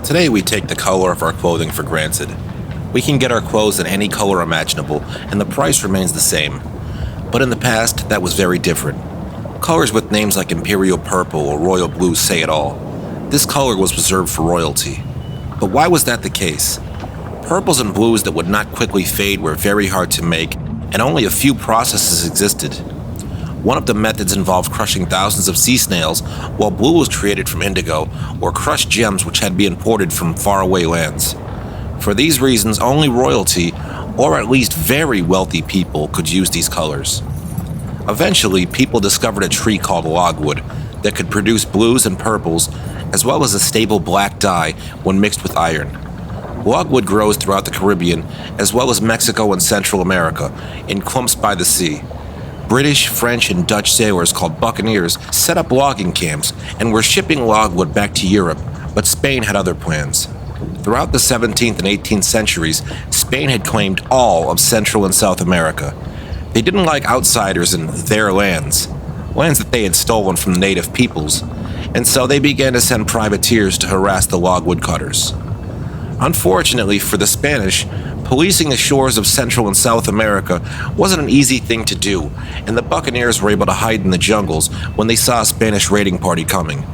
Today we take the color of our clothing for granted. We can get our clothes in any color imaginable, and the price remains the same. But in the past, that was very different. Colors with names like Imperial Purple or Royal Blue say it all. This color was reserved for royalty. But why was that the case? Purples and blues that would not quickly fade were very hard to make, and only a few processes existed. One of the methods involved crushing thousands of sea snails, while blue was created from indigo, or crushed gems which had to be imported from faraway lands. For these reasons, only royalty, or at least very wealthy people, could use these colors. Eventually, people discovered a tree called logwood that could produce blues and purples, as well as a stable black dye when mixed with iron. Logwood grows throughout the Caribbean, as well as Mexico and Central America, in clumps by the sea. British, French, and Dutch sailors called buccaneers set up logging camps and were shipping logwood back to Europe, but Spain had other plans. Throughout the 17th and 18th centuries, Spain had claimed all of Central and South America. They didn't like outsiders in their lands that they had stolen from the native peoples, and so they began to send privateers to harass the logwood cutters. Unfortunately for the Spanish, policing the shores of Central and South America wasn't an easy thing to do, and the buccaneers were able to hide in the jungles when they saw a Spanish raiding party coming.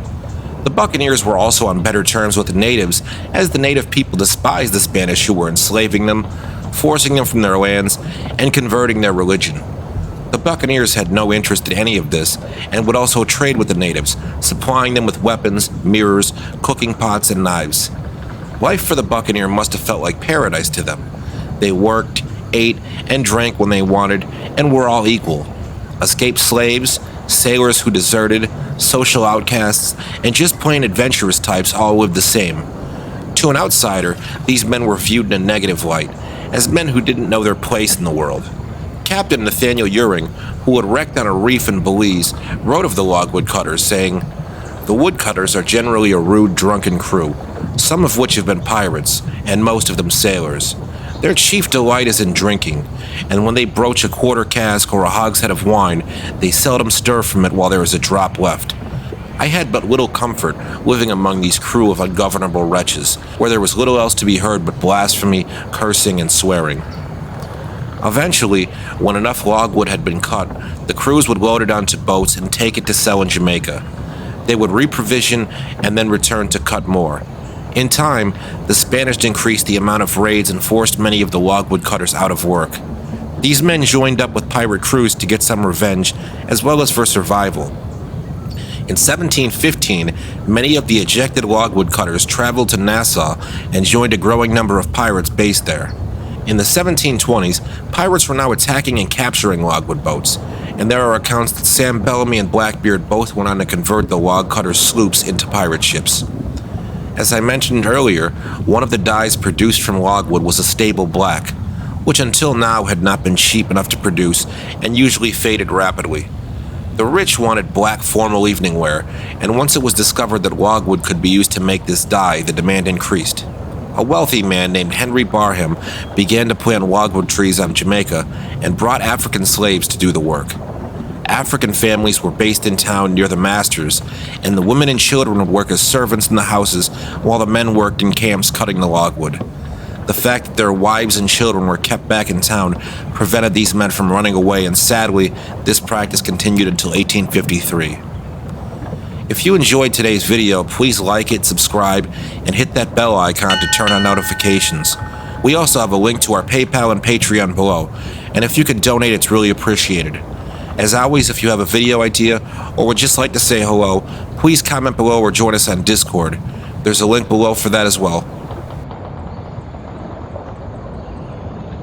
The buccaneers were also on better terms with the natives, as the native people despised the Spanish who were enslaving them, forcing them from their lands, and converting their religion. The buccaneers had no interest in any of this, and would also trade with the natives, supplying them with weapons, mirrors, cooking pots, and knives. Life for the buccaneer must have felt like paradise to them. They worked, ate, and drank when they wanted, and were all equal. Escaped slaves, sailors who deserted, social outcasts, and just plain adventurous types all lived the same. To an outsider, these men were viewed in a negative light, as men who didn't know their place in the world. Captain Nathaniel Uring, who had wrecked on a reef in Belize, wrote of the logwood cutters, saying, "The woodcutters are generally a rude, drunken crew, some of which have been pirates, and most of them sailors. Their chief delight is in drinking, and when they broach a quarter cask or a hogshead of wine, they seldom stir from it while there is a drop left. I had but little comfort living among these crew of ungovernable wretches, where there was little else to be heard but blasphemy, cursing, and swearing." Eventually, when enough logwood had been cut, the crews would load it onto boats and take it to sell in Jamaica. They would reprovision and then return to cut more. In time, the Spanish increased the amount of raids and forced many of the logwood cutters out of work. These men joined up with pirate crews to get some revenge, as well as for survival. In 1715, many of the ejected logwood cutters traveled to Nassau and joined a growing number of pirates based there. In the 1720s, pirates were now attacking and capturing logwood boats, and there are accounts that Sam Bellamy and Blackbeard both went on to convert the log cutters' sloops into pirate ships. As I mentioned earlier, one of the dyes produced from logwood was a stable black, which until now had not been cheap enough to produce and usually faded rapidly. The rich wanted black formal evening wear, and once it was discovered that logwood could be used to make this dye, the demand increased. A wealthy man named Henry Barham began to plant logwood trees on Jamaica and brought African slaves to do the work. African families were based in town near the masters, and the women and children would work as servants in the houses while the men worked in camps cutting the logwood. The fact that their wives and children were kept back in town prevented these men from running away, and sadly, this practice continued until 1853. If you enjoyed today's video, please like it, subscribe, and hit that bell icon to turn on notifications. We also have a link to our PayPal and Patreon below, and if you could donate, it's really appreciated. As always, if you have a video idea or would just like to say hello, please comment below or join us on Discord. There's a link below for that as well.